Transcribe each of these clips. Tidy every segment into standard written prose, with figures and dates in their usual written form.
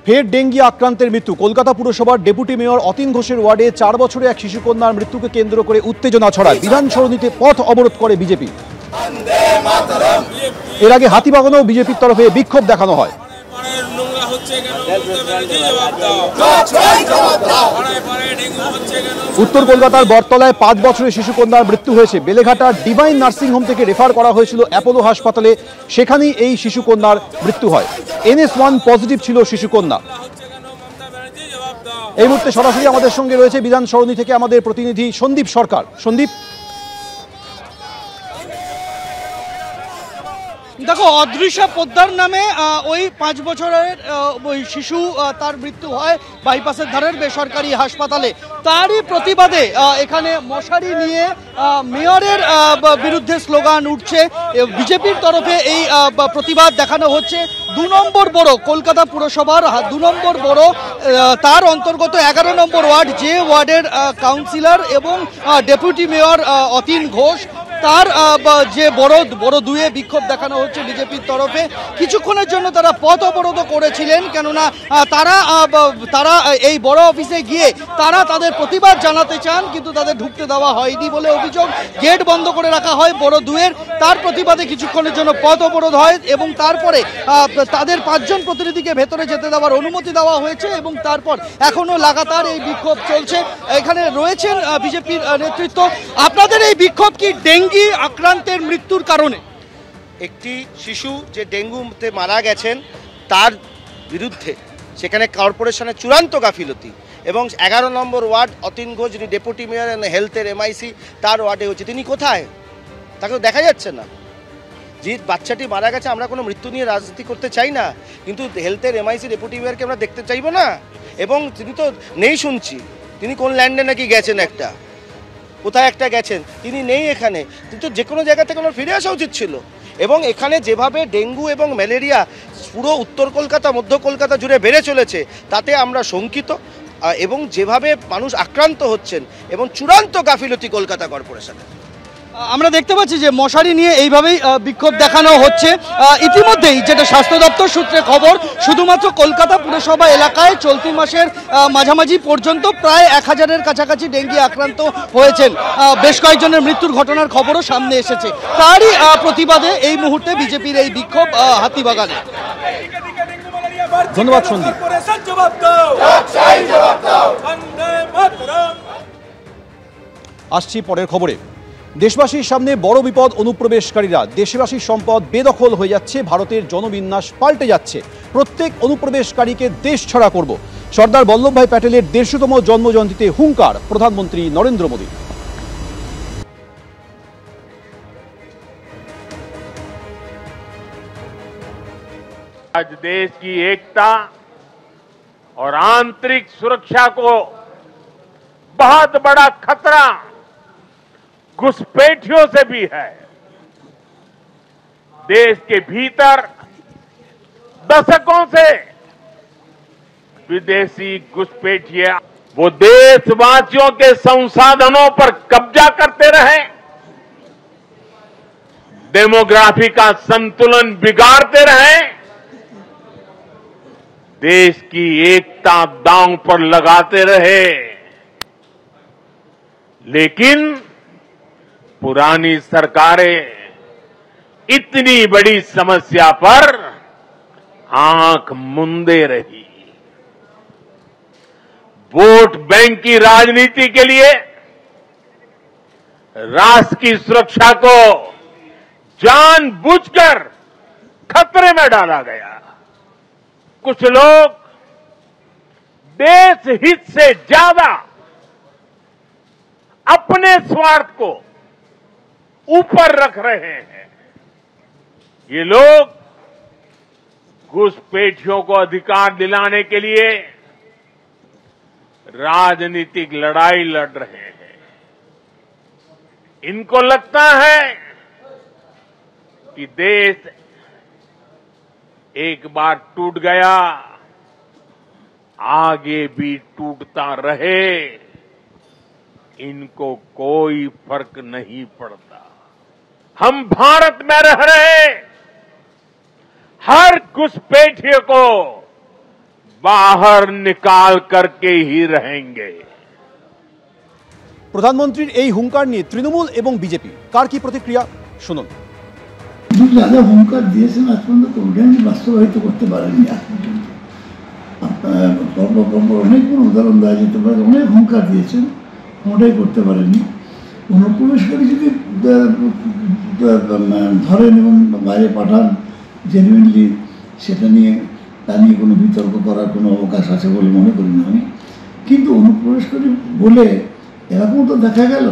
ফের ডেঙ্গি আক্রান্তের মৃত্যু। কলকাতা পুরসভার ডেপুটি মেয়র অতীন ঘোষের ওয়ার্ডে 4 বছরে এক শিশুকন্যার মৃত্যুকে কেন্দ্র করে উত্তেজনা ছড়ায়। বিধান সরণিতে পথ অবরোধ করে বিজেপি। এর আগে হাতিবাগানেও বিজেপির তরফে বিক্ষোভ দেখানো হয়। উত্তর কলকাতার বটতলায় 5 বছরের শিশুকন্যার মৃত্যু হয়েছে। বেলেঘাটার ডিভাইন নার্সিংহোম থেকে রেফার করা হয়েছিল অ্যাপোলো হাসপাতালে, সেখানেই এই শিশুকন্যার মৃত্যু হয়। NS1 পজিটিভ ছিল শিশুকন্যা। এই মুহূর্তে সরাসরি আমাদের সঙ্গে রয়েছে বিধান সরণি থেকে আমাদের প্রতিনিধি সন্দীপ সরকার। সন্দীপ, দেখো, অদৃশ্যা পোদ্দার নামে ওই 5 বছরের ওই শিশু তার মৃত্যু হয় বাইপাসের ধারের বেসরকারি হাসপাতালে। তারই প্রতিবাদে এখানে মশারি নিয়ে মেয়রের বিরুদ্ধে স্লোগান উঠছে। বিজেপির তরফে এই প্রতিবাদ দেখানো হচ্ছে। 2 নম্বর বড় কলকাতা পুরসভার 2 নম্বর বড়, তার অন্তর্গত 11 নম্বর ওয়ার্ড, যে ওয়ার্ডের কাউন্সিলর এবং ডেপুটি মেয়র অতীন ঘোষ, তার যে বড় দুয়ে বিক্ষোভ দেখানো হচ্ছে বিজেপির তরফে। কিছুক্ষণের জন্য তারা পথ অবরোধ করেছিলেন, কেননা তারা এই বড় অফিসে গিয়ে তারা তাদের প্রতিবাদ জানাতে চান, কিন্তু তাদের ঢুকতে দেওয়া হয়নি বলে অভিযোগ। গেট বন্ধ করে রাখা হয় বড় দুয়ের। তার প্রতিবাদে কিছুক্ষণের জন্য পথ অবরোধ হয় এবং তারপরে তাদের 5 জন প্রতিনিধিকে ভেতরে যেতে দেওয়ার অনুমতি দেওয়া হয়েছে এবং তারপর এখনো লাগাতার এই বিক্ষোভ চলছে। এখানে রয়েছেন বিজেপির নেতৃত্ব। আপনাদের এই বিক্ষোভ কি ডেঙ্গি আক্রান্তের মৃত্যুর কারণে? একটি শিশু যে ডেঙ্গুতে মারা গেছেন তার বিরুদ্ধে সেখানে কর্পোরেশনের চূড়ান্ত গাফিলতি, এবং 11 নম্বর ওয়ার্ড অতীন ঘোষ, যিনি ডেপুটি মেয়র হেলথের MIC, তার ওয়ার্ডে হচ্ছে। তিনি কোথায়? তাকে দেখা যাচ্ছে না। যে বাচ্চাটি মারা গেছে, আমরা কোনো মৃত্যু নিয়ে রাজনীতি করতে চাই না, কিন্তু হেলথের MIC ডেপুটি মেয়রকে আমরা দেখতে চাইবো না। এবং তিনি তো নেই শুনছি, তিনি কোন ল্যান্ডে নাকি গেছেন, কোথায় একটা গেছেন, তিনি নেই এখানে। কিন্তু যে কোনো জায়গা থেকে আমার ফিরে আসা উচিত ছিল। এবং এখানে যেভাবে ডেঙ্গু এবং ম্যালেরিয়া পুরো উত্তর কলকাতা, মধ্য কলকাতা জুড়ে বেড়ে চলেছে, তাতে আমরা শঙ্কিত। এবং যেভাবে মানুষ আক্রান্ত হচ্ছেন এবং চূড়ান্ত গাফিলতি কলকাতা কর্পোরেশনের। আমরা দেখতে পাচ্ছি যে মশারি নিয়ে এইভাবেই বিক্ষোভ দেখানো হচ্ছে। ইতিমধ্যেই যেটা স্বাস্থ্য দপ্তর সূত্রে খবর, শুধুমাত্র কলকাতা পুরসভা এলাকায় চলতি মাসের মাঝামাঝি পর্যন্ত প্রায় 1000-এর কাছাকাছি ডেঙ্গি আক্রান্ত হয়েছেন। বেশ কয়েকজনের মৃত্যুর ঘটনার খবরও সামনে এসেছে। তারই প্রতিবাদে এই মুহূর্তে বিজেপির এই বিক্ষোভ হাতিবাগানে। ধন্যবাদ সন্দীপ। আসছি পরের খবরে। দেশবাসীর সামনে বড় বিপদ অনুপ্রবেশকারীরা। দেশবাসীর সম্পদ বেদখল হয়ে যাচ্ছে, ভারতের জনবিন্যাস পাল্টে যাচ্ছে। প্রত্যেক অনুপ্রবেশকারীকে দেশ ছাড়া করব। সর্দার বল্লভভাই প্যাটেলের 150তম জন্মজয়ন্তীতে হুঙ্কার প্রধানমন্ত্রী নরেন্দ্র মোদী। आज देश की एकता और आंतरिक सुरक्षा को बहुत बड़ा खतरा घुसपैठियों से भी है। देश के भीतर दशकों से विदेशी घुसपैठिए वो देशवासियों के संसाधनों पर कब्जा करते रहे, डेमोग्राफी का संतुलन बिगाड़ते रहे, देश की एकता दांव पर लगाते रहे। लेकिन पुरानी सरकारें इतनी बड़ी समस्या पर आंख मूंदे रही। वोट बैंक की राजनीति के लिए राष्ट्र की सुरक्षा को जानबूझकर खतरे में डाला गया। कुछ लोग देश हित से ज्यादा अपने स्वार्थ को ऊपर रख रहे हैं। ये लोग घुसपैठियों को अधिकार दिलाने के लिए राजनीतिक लड़ाई लड़ रहे हैं। इनको लगता है कि देश एक बार टूट गया, आगे भी टूटता रहे, इनको कोई फर्क नहीं पड़ता। हम भारत में रह रहे हर घुसपैठिए को बाहर निकाल करके ही रहेंगे। প্রধানমন্ত্রীর এই হুঙ্কার নিয়ে তৃণমূল এবং বিজেপি কার কি প্রতিক্রিয়া শুনুন। যা যা হুঙ্কার দিয়েছেন আজ পর্যন্ত কোনটাই বাস্তবায়িত করতে পারেননি। আজ পর্যন্ত অনেকগুলো উদাহরণ দেওয়া যেতে পারে, অনেক হুঙ্কার দিয়েছেন, কোনোটাই করতে পারেননি। অনুপ্রবেশকারী যদি ধরেন এবং বাইরে পাঠান জেনুইনলি, সেটা নিয়ে তা নিয়ে কোনো বিতর্ক করার কোনো অবকাশ আছে বলে মনে করি না আমি। কিন্তু অনুপ্রবেশকারী বলে এরকমও তো দেখা গেল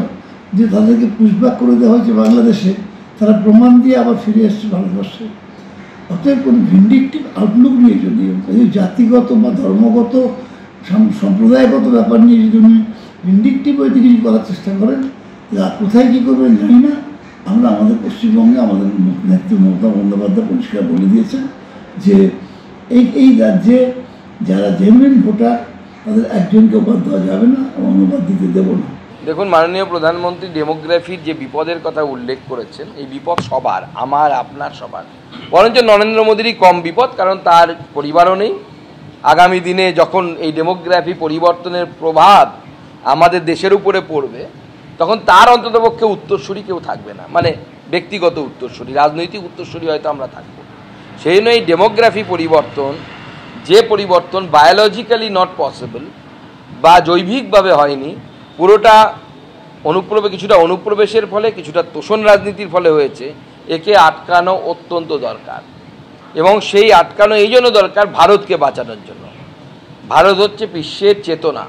যে তাদেরকে পুশব্যাক করে দেওয়া হয়েছে বাংলাদেশে, তারা প্রমাণ দিয়ে আবার ফিরে এসছে ভারতবর্ষে। অতএব কোনো ভিন্ডিকটিভ আউটলুক নিয়ে যদি জাতিগত বা ধর্মগত সম্প্রদায়গত ব্যাপার নিয়ে যদি উনি ভিন্ডিকটিভ হয়তো কিছু করার চেষ্টা করেন, কোথায় কী করবেন জানি না। আমরা আমাদের পশ্চিমবঙ্গে আমাদের নেত্রী মমতা বন্দ্যোপাধ্যায় পরিষ্কার বলে দিয়েছেন যে এই রাজ্যে যারা জেনুইন ভোটার তাদের একজনকেও বাদ দেওয়া যাবে না, অনুবাদ দিতে দেবো না। দেখুন, মাননীয় প্রধানমন্ত্রী ডেমোগ্রাফির যে বিপদের কথা উল্লেখ করেছেন, এই বিপদ সবার, আমার আপনার সবার, বরঞ্চ নরেন্দ্র মোদীরই কম বিপদ, কারণ তার পরিবারও নেই। আগামী দিনে যখন এই ডেমোগ্রাফি পরিবর্তনের প্রভাব আমাদের দেশের উপরে পড়বে, তখন তার অন্ততপক্ষে উত্তরসূরি কেউ থাকবে না, মানে ব্যক্তিগত উত্তরসূরি, রাজনৈতিক উত্তরসূরি হয়তো আমরা থাকব। সেই জন্য এই ডেমোগ্রাফি পরিবর্তন, যে পরিবর্তন বায়োলজিক্যালি নট পসিবল বা জৈবিকভাবে হয়নি, পুরোটা কিছুটা অনুপ্রবেশের ফলে, কিছুটা তোষণ রাজনীতির ফলে হয়েছে, একে আটকানো অত্যন্ত দরকার। এবং সেই আটকানো এই জন্য দরকার ভারতকে বাঁচানোর জন্য। ভারত হচ্ছে বিশ্বের চেতনা।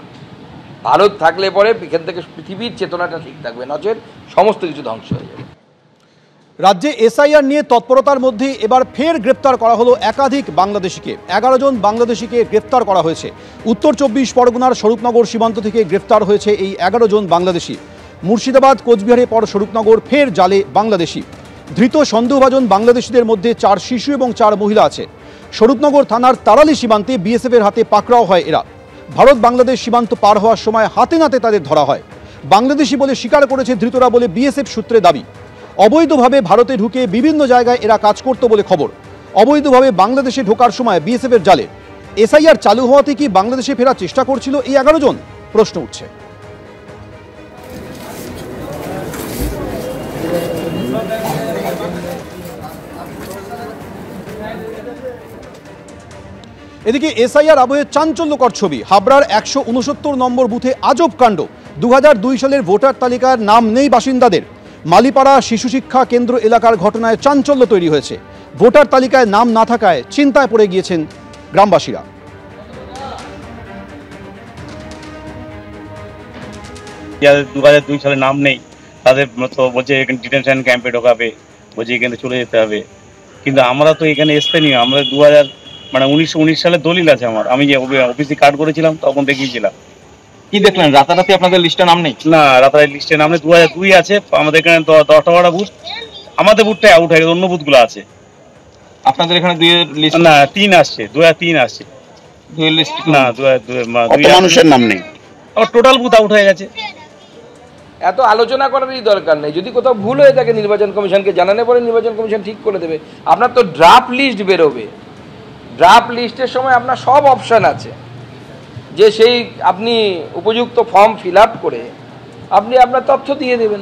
ভারত থাকলে পরে এখান থেকে পৃথিবীর চেতনাটা ঠিক থাকবে, নচেত সমস্ত কিছু ধ্বংস হয়ে যাবে। রাজ্যে এসআইআর নিয়ে তৎপরতার মধ্যে এবার ফের গ্রেপ্তার করা হলো একাধিক বাংলাদেশিকে। 11 জন বাংলাদেশিকে গ্রেপ্তার করা হয়েছে। উত্তর 24 পরগনার স্বরূপনগর সীমান্ত থেকে গ্রেপ্তার হয়েছে এই 11 জন বাংলাদেশি। মুর্শিদাবাদ, কোচবিহারের পর স্বরূপনগর, ফের জালে বাংলাদেশি। ধৃত সন্দেহভাজন বাংলাদেশিদের মধ্যে 4 শিশু এবং 4 মহিলা আছে। স্বরূপনগর থানার তারালি সীমান্তে বিএসএফের হাতে পাকড়াও হয় এরা। ভারত বাংলাদেশ সীমান্ত পার হওয়ার সময় হাতে নাতে তাদের ধরা হয়। বাংলাদেশি বলে স্বীকার করেছে ধৃতরা বলে বিএসএফ সূত্রে দাবি। অবৈধভাবে ভারতে ঢুকে বিভিন্ন জায়গায় এরা কাজ করত বলে খবর। অবৈধভাবে বাংলাদেশে ঢোকার সময় বিএসএফের জালে। এসআইআর চালু হওয়াতে কি বাংলাদেশে ফেরার চেষ্টা করছিল এই 11 জন? প্রশ্ন উঠছে। এদিকে এসআইআর আবহে চাঞ্চল্যকর ছবি। হাবড়ার 169 নম্বর বুথে আজব কাণ্ড। 2002 সালের ভোটার তালিকার নাম নেই বাসিন্দাদের। মালিপাড়া শিশু শিক্ষা কেন্দ্র এলাকার ঘটনায় চাঞ্চল্য তৈরি হয়েছে। ভোটার তালিকায় নাম না থাকায় চিন্তায় পড়ে গিয়েছেন গ্রামবাসীরা। 2002 সালে নাম নেই তাদের, তো বলছে এখানে ডিটেনশন ক্যাম্পে ঢোকাবে, বলছে এখানে চলে যেতে হবে। কিন্তু আমরা তো এখানে স্থানীয়, আমরা 1919 সালে দলিল আছে আমার, আমি যে অফিসে কার্ড করেছিলাম তখন দেখিয়েছিলাম। কি দেখলেন? রাতারাতি আপনাদের লিস্টে নাম নেই? না, রাতারাতি লিস্টে নাম নেই। 2002 আছে আমাদের এখানে, 10টা বুথ, আমাদের বুথটাই আউট হয়ে গেছে, অন্য বুথগুলো আছে। আপনাদের এখানে 2 এর লিস্ট? না, 3 আসছে, 2003 আসছে। 2 এর লিস্ট না, 2 মানুষের নাম নেই, আমার টোটাল বুথ আউট হয়ে গেছে। এত আলোচনা করারই দরকার নেই। যদি কোথাও ভুল হয়ে থাকে নির্বাচন কমিশনকে জানালে পরে নির্বাচন কমিশন ঠিক করে দেবে। আপনার তো ড্রাফট লিস্ট বেরোবে, ড্রাফট লিস্টের সময় আপনার সব অপশান আছে, যে সেই আপনি উপযুক্ত ফর্ম ফিল আপ করে আপনি আপনার তথ্য দিয়ে দেবেন।